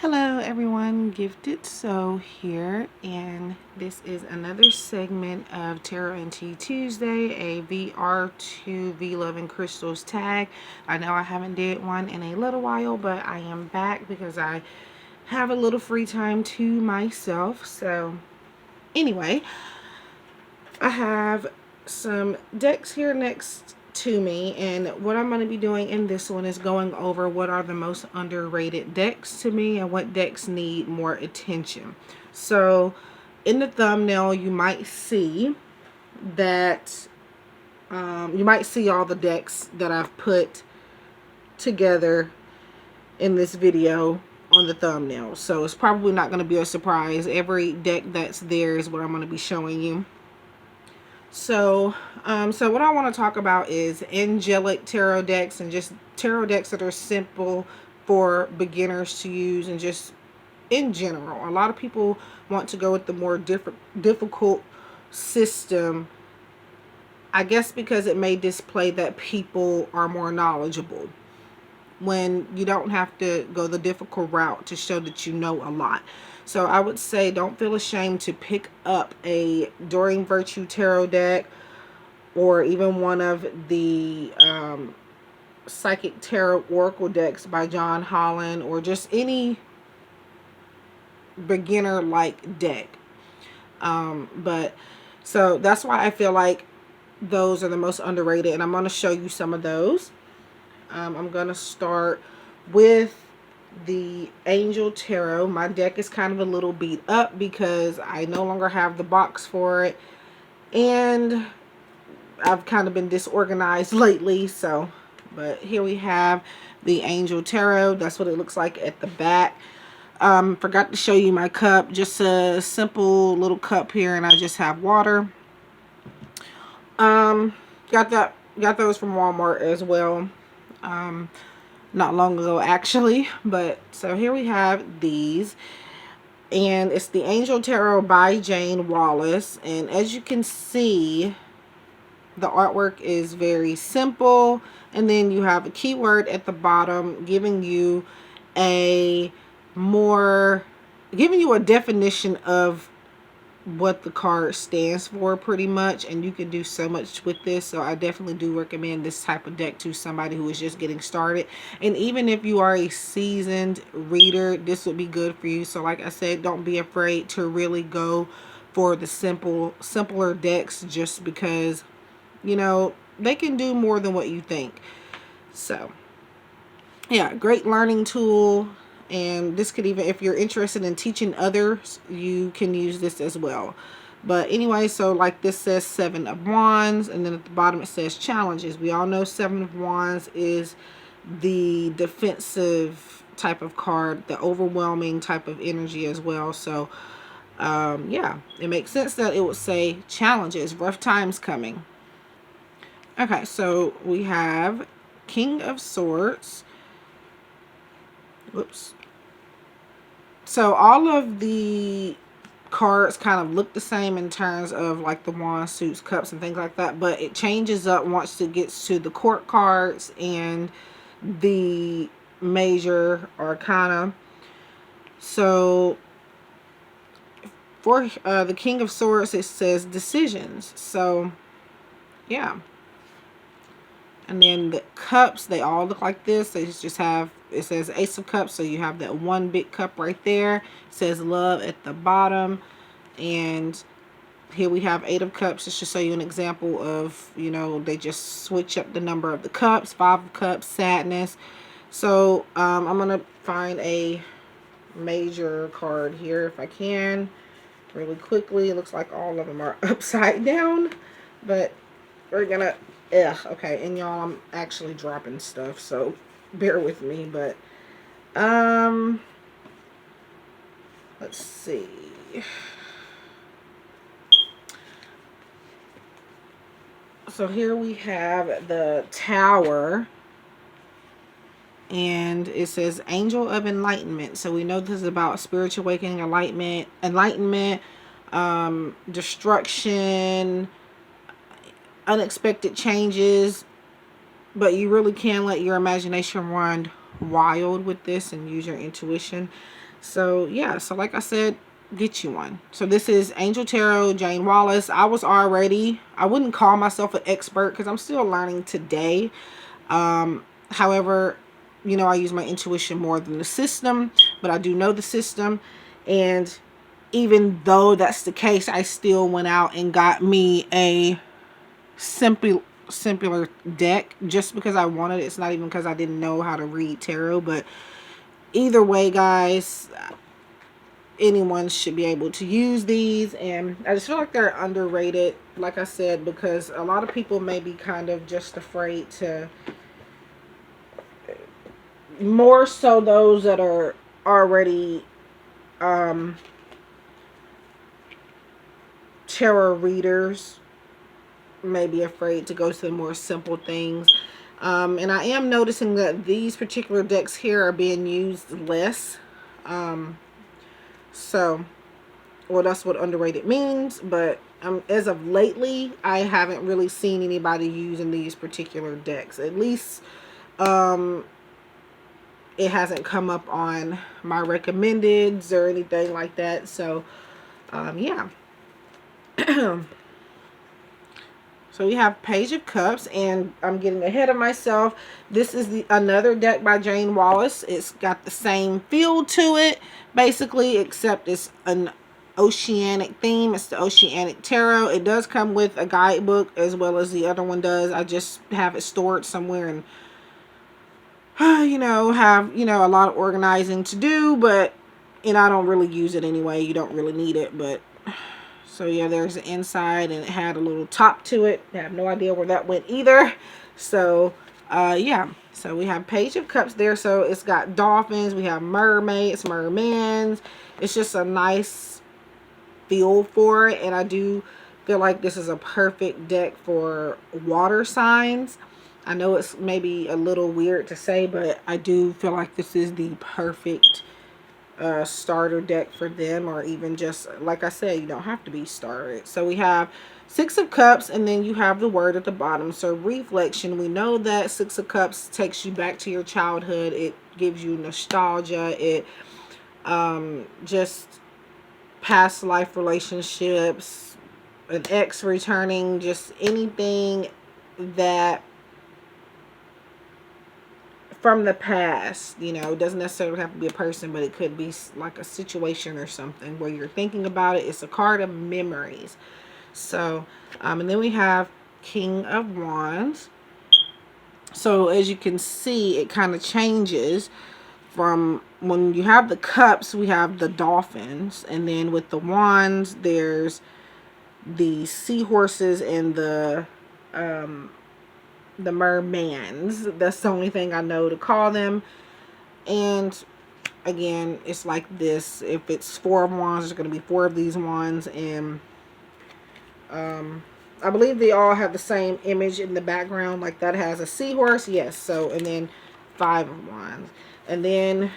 Hello everyone, Gifted Soul here, and this is another segment of Tarot and Tea Tuesday, a VR2 V Love and Crystals tag. I know I haven't did one in a little while, but I am back because I have a little free time to myself. So anyway, I have some decks here next to me, and what I'm going to be doing in this one is going over what are the most underrated decks to me and what decks need more attention. So in the thumbnail you might see that you might see all the decks that I've put together in this video on the thumbnail, so it's probably not going to be a surprise. Every deck that's there is what I'm going to be showing you. So what I want to talk about is angelic tarot decks, and just tarot decks that are simple for beginners to use, and just in general. A lot of people want to go with the more difficult system, I guess because it may display that people are more knowledgeable, when you don't have to go the difficult route to show that you know a lot. So I would say don't feel ashamed to pick up a Doreen Virtue tarot deck, or even one of the Psychic Tarot Oracle decks by John Holland, or just any beginner like deck. But so that's why I feel like those are the most underrated, and I'm going to show you some of those. I'm going to start with the Angel Tarot. My deck is kind of a little beat up because I no longer have the box for it, and I've kind of been disorganized lately. So, but here we have the Angel Tarot. That's what it looks like at the back. Forgot to show you my cup. Just a simple little cup here, and I just have water. Got those from Walmart as well. Not long ago actually. But so here we have these, and it's the Angel Tarot by Jane Wallace, and as you can see, the artwork is very simple, and then you have a keyword at the bottom giving you a definition of what the card stands for, pretty much. And you can do so much with this, so I definitely do recommend this type of deck to somebody who is just getting started. And even if you are a seasoned reader, this would be good for you. So like I said, don't be afraid to really go for the simpler decks, just because, you know, they can do more than what you think. So yeah, great learning tool. And this could even, if you're interested in teaching others, you can use this as well. But anyway, so like this says Seven of Wands, and then at the bottom it says challenges. We all know Seven of Wands is the defensive type of card, the overwhelming type of energy as well. So yeah, it makes sense that it would say challenges, rough times coming. Okay, so we have King of Swords. Whoops. So all of the cards kind of look the same in terms of like the wands, suits, cups, and things like that, but it changes up once it gets to the court cards and the major arcana. So for the King of Swords, it says decisions. So yeah. And then the cups, they all look like this. They just have, it says Ace of Cups, so you have that one big cup right there. It says love at the bottom. And here we have Eight of Cups, just to show you an example of, you know, they just switch up the number of the cups. Five of Cups, sadness. So I'm going to find a major card here if I can really quickly. It looks like all of them are upside down, but we're going to... okay, and y'all, I'm actually dropping stuff, so bear with me. But let's see. So here we have the Tower, and it says Angel of Enlightenment. So we know this is about spiritual awakening, enlightenment, destruction, unexpected changes, but you really can let your imagination run wild with this and use your intuition. So yeah, so like I said, get you one. So this is Angel Tarot, Jane Wallace. I wouldn't call myself an expert because I'm still learning today. However, you know, I use my intuition more than the system, but I do know the system. And even though that's the case, I still went out and got me a simpler deck just because I wanted it. It's not even because I didn't know how to read tarot, but either way, guys, anyone should be able to use these. And I just feel like they're underrated, like I said, because a lot of people may be kind of just afraid to, more so those that are already tarot readers may be afraid to go to the more simple things. And I am noticing that these particular decks here are being used less. So, well, that's what underrated means. But as of lately, I haven't really seen anybody using these particular decks. At least it hasn't come up on my recommendeds or anything like that. So, yeah. So we have Page of Cups, and I'm getting ahead of myself. This is another deck by Jane Wallace. It's got the same feel to it, basically, except it's an oceanic theme. It's the Oceanic Tarot. It does come with a guidebook as well as the other one does. I just have it stored somewhere and, you know, have, you know, a lot of organizing to do, but, you know, I don't really use it anyway. You don't really need it, but... So yeah, there's the inside, and it had a little top to it. I have no idea where that went either. So yeah, so we have Page of Cups there. So it's got dolphins, we have mermaids, mermans. It's just a nice feel for it, and I do feel like this is a perfect deck for water signs. I know it's maybe a little weird to say, but I do feel like this is the perfect starter deck for them, or even just, like I said, you don't have to be started. So we have Six of Cups, and then you have the word at the bottom. So reflection, we know that Six of Cups takes you back to your childhood. It gives you nostalgia. It just past life relationships, an ex returning, just anything that from the past, you know. It doesn't necessarily have to be a person, but it could be like a situation or something where you're thinking about it. It's a card of memories. So and then we have King of Wands. So as you can see, it kind of changes from when you have the cups, we have the dolphins, and then with the wands there's the seahorses and the mermans. That's the only thing I know to call them. And again, it's like this. If it's Four of Wands, there's going to be four of these wands. And I believe they all have the same image in the background. Like that has a seahorse. Yes. So, and then Five of Wands. And then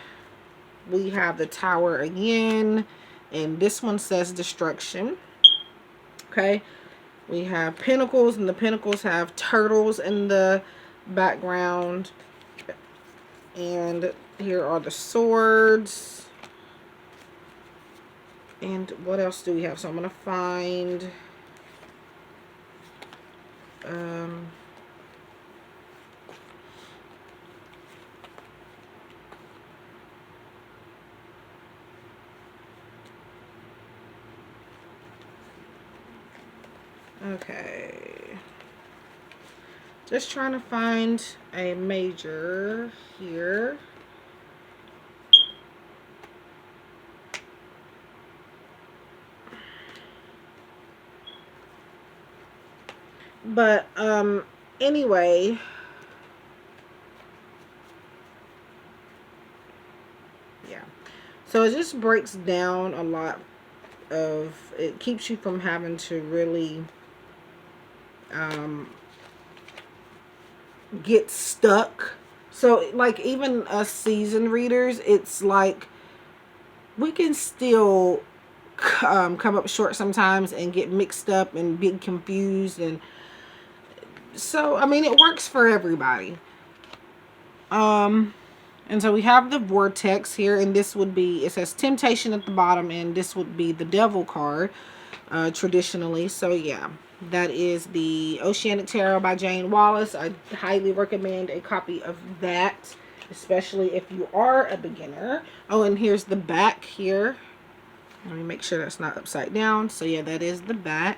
we have the Tower again. And this one says destruction. Okay. We have Pentacles, and the Pentacles have turtles in the background. And here are the swords. And what else do we have? So I'm going to find... okay. Just trying to find a major here. But anyway, yeah. So it just breaks down a lot of, it keeps you from having to really get stuck. So like even us seasoned readers, it's like we can still come up short sometimes and get mixed up and be confused. And so I mean, it works for everybody. And so we have the Vortex here, and this would be, it says Temptation at the bottom, and this would be the Devil card, traditionally. So yeah, that is the Oceanic Tarot by Jane Wallace. I highly recommend a copy of that, especially if you are a beginner. Oh, and here's the back here. Let me make sure that's not upside down. So yeah, that is the back.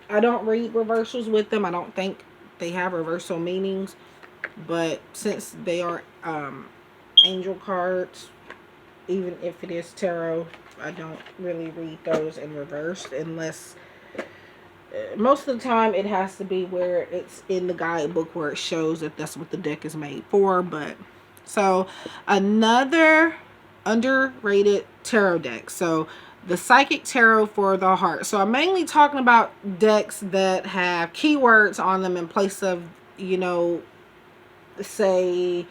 I don't read reversals with them. I don't think they have reversal meanings, but since they are angel cards, even if it is tarot, I don't really read those in reverse unless most of the time it has to be where it's in the guidebook where it shows that that's what the deck is made for. But so another underrated tarot deck. So the Psychic Tarot for the Heart. So I'm mainly talking about decks that have keywords on them in place of, you know, say,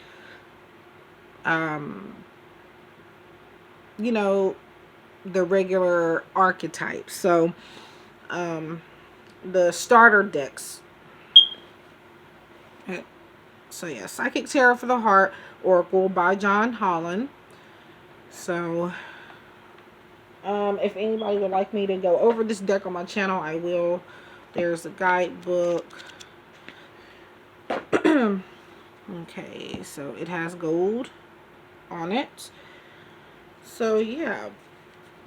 you know, the regular archetypes. So, the starter decks. So yeah, Psychic Tarot for the Heart, Oracle by John Holland. So, if anybody would like me to go over this deck on my channel, I will. There's a guidebook. Okay, so it has gold on it. So yeah,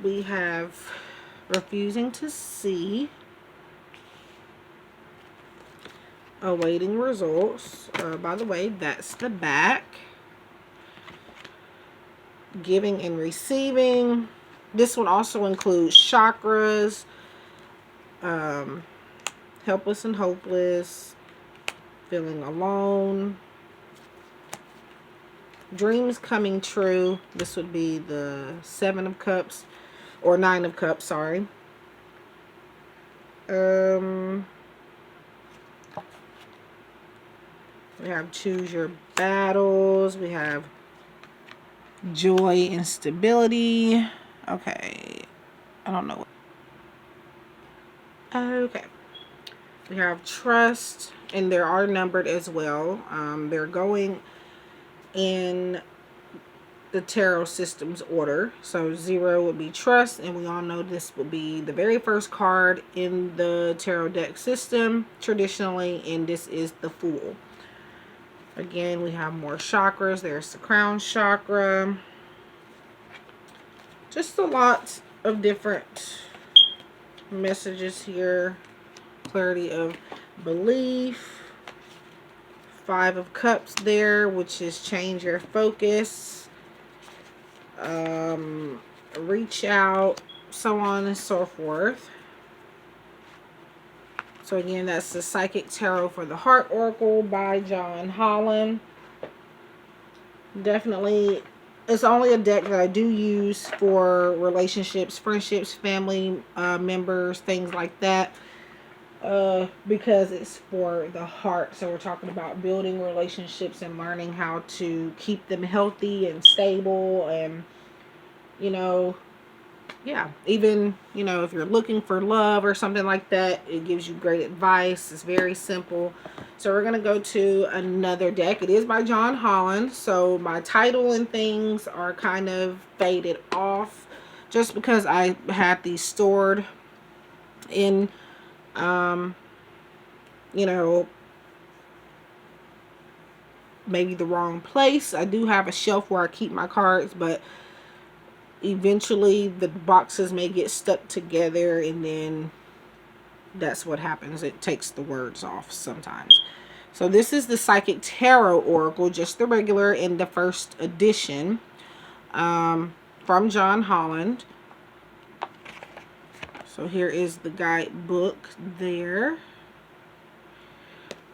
we have Refusing to See, Awaiting Results. By the way, that's the back. Giving and Receiving. This one also includes chakras, helpless and hopeless, feeling alone, dreams coming true. This would be the 7 of Cups, or 9 of Cups, sorry. We have Choose Your Battles. We have Joy and Stability. Okay. I don't know. Okay. We have Trust, and they are numbered as well. They're going in the tarot system's order. So 0 would be Trust, and we all know this would be the very first card in the tarot deck system traditionally, and this is the Fool. Again, we have more chakras. There's the crown chakra. Just a lot of different messages here. Clarity of belief. 5 of Cups there, which is change your focus. Reach out, so on and so forth. So again, that's the Psychic Tarot for the Heart Oracle by John Holland. Definitely, it's only a deck that I do use for relationships, friendships, family members, things like that. Because it's for the heart. So we're talking about building relationships and learning how to keep them healthy and stable, and, you know, yeah, even, you know, if you're looking for love or something like that, it gives you great advice. It's very simple. So we're going to go to another deck. It is by John Holland. So my title and things are kind of faded off just because I had these stored in, you know, maybe the wrong place. I do have a shelf where I keep my cards, but eventually the boxes may get stuck together, and then that's what happens. It takes the words off sometimes. So this is the Psychic Tarot Oracle, just the regular in the first edition, from John Holland. So here is the guidebook there.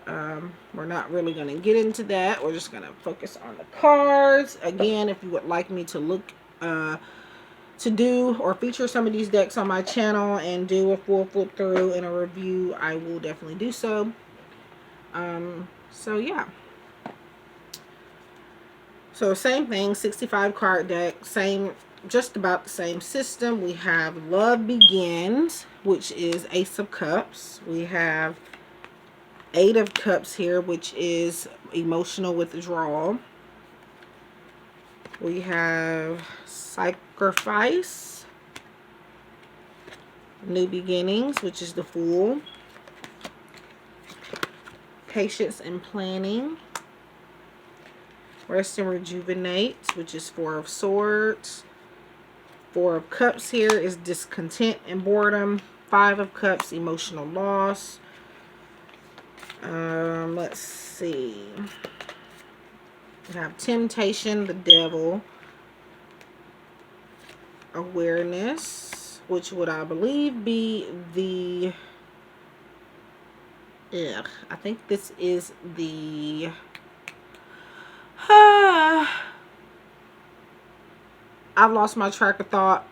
We're not really going to get into that. We're just going to focus on the cards. Again, if you would like me to look to do or feature some of these decks on my channel and do a full flip through and a review, I will definitely do so. So yeah. So same thing, 65 card deck, same just about the same system. We have Love Begins, which is Ace of Cups. We have Eight of Cups here, which is emotional withdrawal. We have Sacrifice, New Beginnings, which is the Fool. Patience and Planning. Rest and Rejuvenate, which is Four of Swords. Four of Cups here is discontent and boredom. Five of Cups, emotional loss. Let's see. We have Temptation, the Devil. Awareness, which would I believe be the... I think this is the... I've lost my track of thought,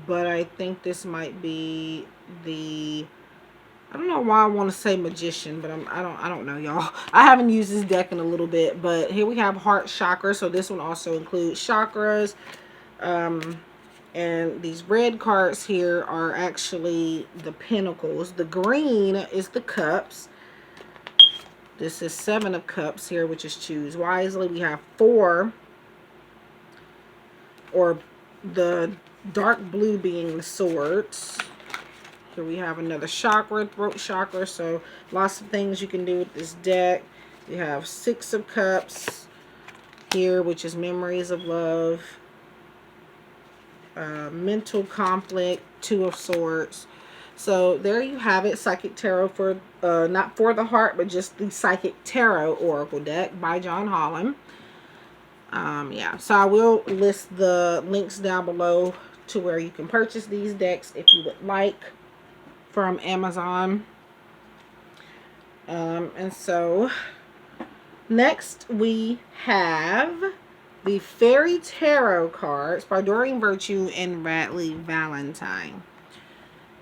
but I think this might be the... I don't know why I want to say Magician, but I don't know, y'all. I haven't used this deck in a little bit, but here we have Heart Chakra, so this one also includes chakras. And these red cards here are actually the Pentacles. The green is the Cups. This is Seven of Cups here, which is Choose Wisely. We have Four, or the dark blue being the Swords. Here we have another chakra, throat chakra. So lots of things you can do with this deck. We have Six of Cups here, which is Memories of Love. Mental conflict, Two of Swords. So there you have it, Psychic Tarot for not for the heart, but just the Psychic Tarot Oracle deck by John Holland. Yeah, so I will list the links down below to where you can purchase these decks if you would like from Amazon. And so next we have the Fairy Tarot cards by Doreen Virtue and Radley Valentine.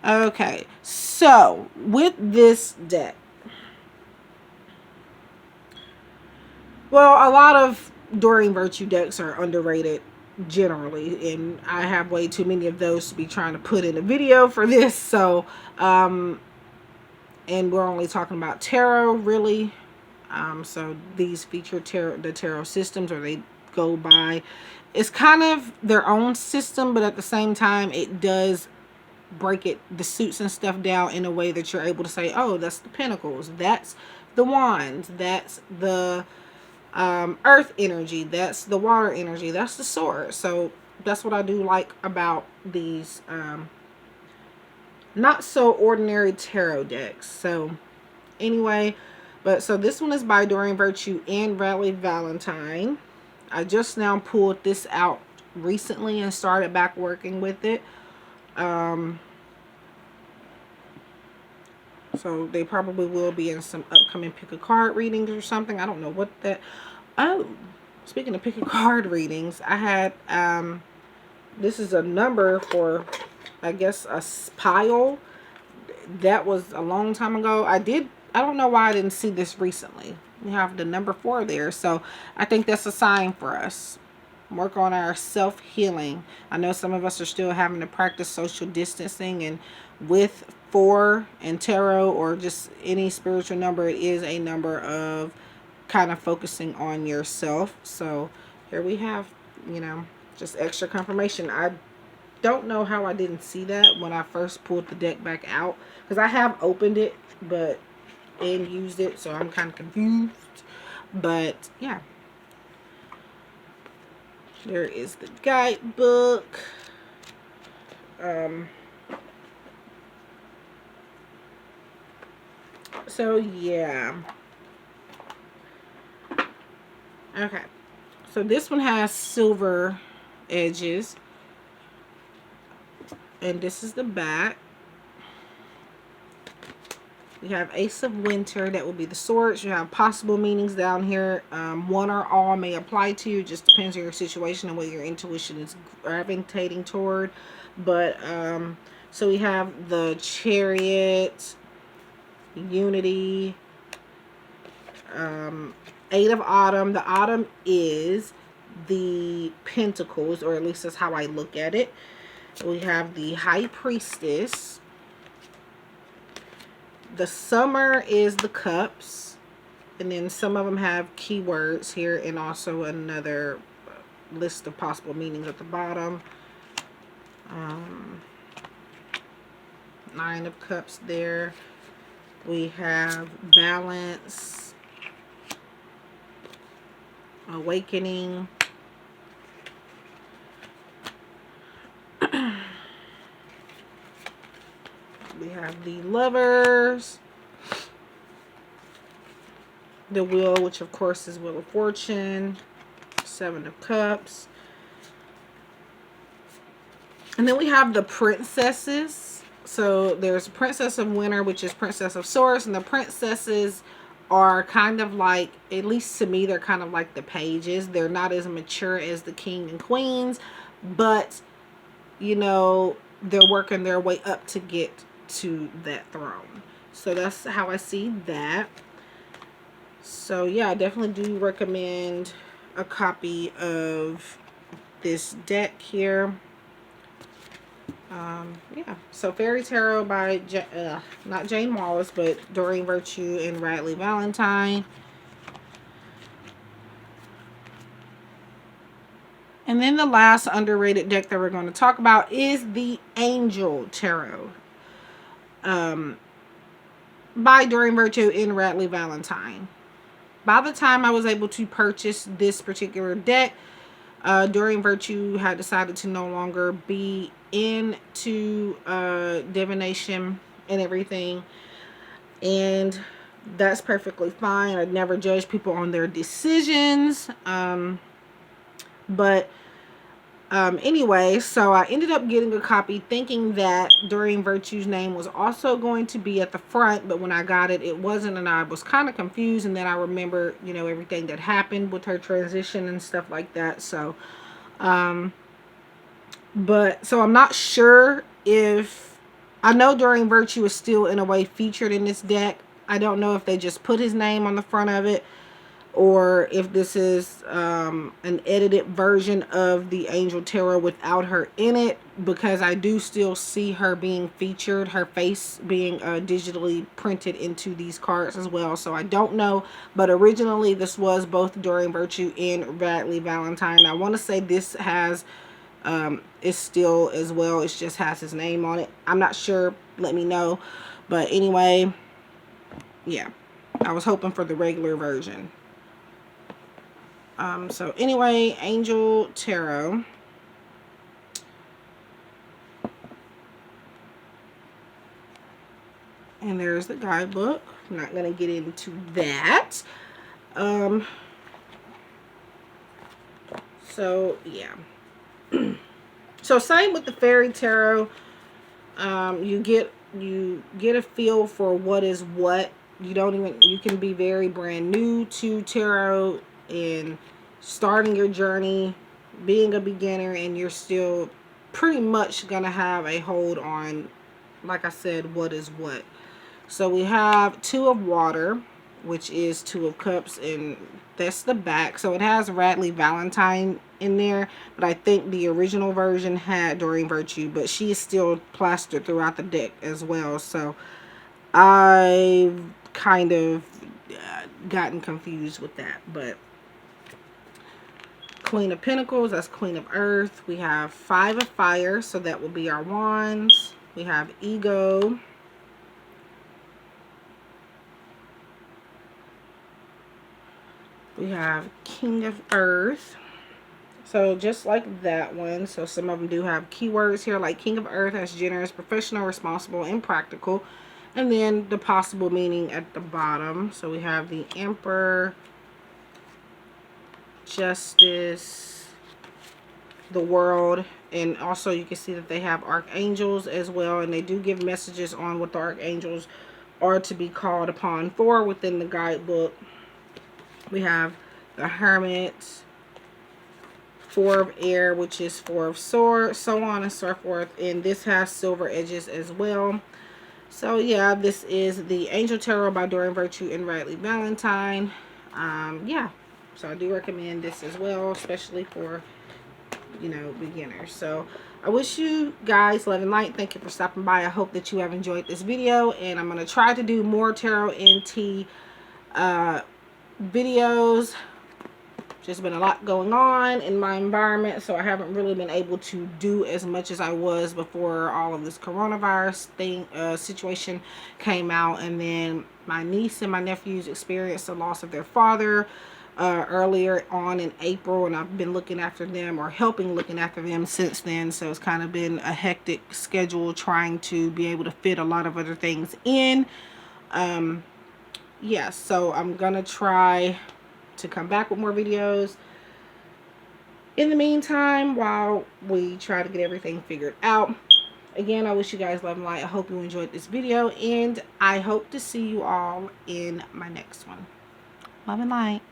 Okay, so with this deck, well, a lot of Doreen Virtue decks are underrated generally, and I have way too many of those to be trying to put in a video for this. So, and we're only talking about tarot, really. So these feature the tarot systems, or they go by, it's kind of their own system, but at the same time it does break the suits and stuff down in a way that you're able to say, oh, that's the Pentacles, that's the Wands, that's the earth energy, that's the water energy, that's the sword. So that's what I do like about these not so ordinary tarot decks. So anyway, but so this one is by Doreen Virtue and Radley Valentine. I just now pulled this out recently and started back working with it. So they probably will be in some upcoming pick a card readings or something. I don't know what that... Oh, speaking of pick a card readings, I had this is a number for, I guess, a pile. That was a long time ago. I don't know why I didn't see this recently. We have the number 4 there, so I think that's a sign for us. Work on our self-healing. I know some of us are still having to practice social distancing, and with 4 and tarot, or just any spiritual number, it is a number of kind of focusing on yourself. So here we have, you know, just extra confirmation. I don't know how I didn't see that when I first pulled the deck back out, because I have opened it and used it, so I'm kind of confused. But yeah, there is the guidebook. So yeah, okay, so this one has silver edges, and this is the back. You have Ace of Winter, that will be the swords. You have possible meanings down here. One or all may apply to you. Just depends on your situation and what your intuition is gravitating toward. But so we have the Chariot, Unity, Eight of Autumn. The Autumn is the Pentacles, or at least that's how I look at it. We have the High Priestess. The Summer is the Cups. And then some of them have keywords here, and also another list of possible meanings at the bottom. Nine of Cups there. We have Balance, Awakening, we have the Lovers, the Wheel, which of course is Wheel of Fortune, Seven of Cups. And then we have the Princesses. So there's Princess of Winter, which is Princess of Swords, and the Princesses are kind of like, at least to me, they're kind of like the pages. They're not as mature as the King and Queens, but you know, they're working their way up to get to that throne. So that's how I see that. So yeah, I definitely do recommend a copy of this deck here. Yeah, so Fairy Tarot by not Jane Wallace, but Doreen Virtue and Radley Valentine. And then the last underrated deck that we're going to talk about is the Angel Tarot by Doreen Virtue and Radley Valentine. By the time I was able to purchase this particular deck, Doreen Virtue had decided to no longer be into divination and everything, and that's perfectly fine. I never judge people on their decisions, but anyway, so I ended up getting a copy thinking that Doreen Virtue's name was also going to be at the front, but when I got it, it wasn't, and I was kind of confused. And then I remember, you know, everything that happened with her transition and stuff like that. So but so I'm not sure if, I know Doreen Virtue is still in a way featured in this deck. I don't know if they just put his name on the front of it, or if this is an edited version of the Angel Tarot without her in it, because I do still see her being featured, her face being digitally printed into these cards as well. So I don't know, but originally this was both Doreen Virtue and Radley Valentine. I want to say this has is still as well, it just has his name on it. I'm not sure, let me know. But anyway, yeah, I was hoping for the regular version. So anyway, Angel Tarot. And there's the guidebook. I'm not going to get into that. So yeah. So same with the Fairy Tarot. You get a feel for what is what. You can be very brand new to tarot and starting your journey, being a beginner, and you're still pretty much gonna have a hold on, like I said, what is what. So we have Two of Water, which is Two of Cups, and that's the back. So it has Radley Valentine in there, but I think the original version had Doreen Virtue, but she is still plastered throughout the deck as well. So I've kind of gotten confused with that. But Queen of Pentacles, that's Queen of Earth. We have Five of Fire, so that will be our wands. We have Ego. We have King of Earth. So just like that one, so some of them do have keywords here, like King of Earth as generous, professional, responsible, and practical. And then the possible meaning at the bottom. So we have the Emperor, Justice, the World, and also you can see that they have archangels as well, and they do give messages on what the archangels are to be called upon for within the guidebook. We have the Hermit, Four of Air, which is Four of Swords, so on and so forth, and this has silver edges as well. So yeah, this is the Angel Tarot by Doreen Virtue and Radley Valentine. Yeah, So I do recommend this as well, especially for, you know, beginners. So I wish you guys love and light. Thank you for stopping by. I hope that you have enjoyed this video, and I'm going to try to do more tarot NT videos. Just been a lot going on in my environment, so I haven't really been able to do as much as I was before all of this coronavirus thing situation came out. And then my niece and my nephews experienced the loss of their father earlier on in April, and I've been looking after them, or helping looking after them, since then. So it's kind of been a hectic schedule trying to be able to fit a lot of other things in. Yeah, so I'm gonna try to come back with more videos in the meantime while we try to get everything figured out. Again, I wish you guys love and light. I hope you enjoyed this video, and I hope to see you all in my next one. Love and light.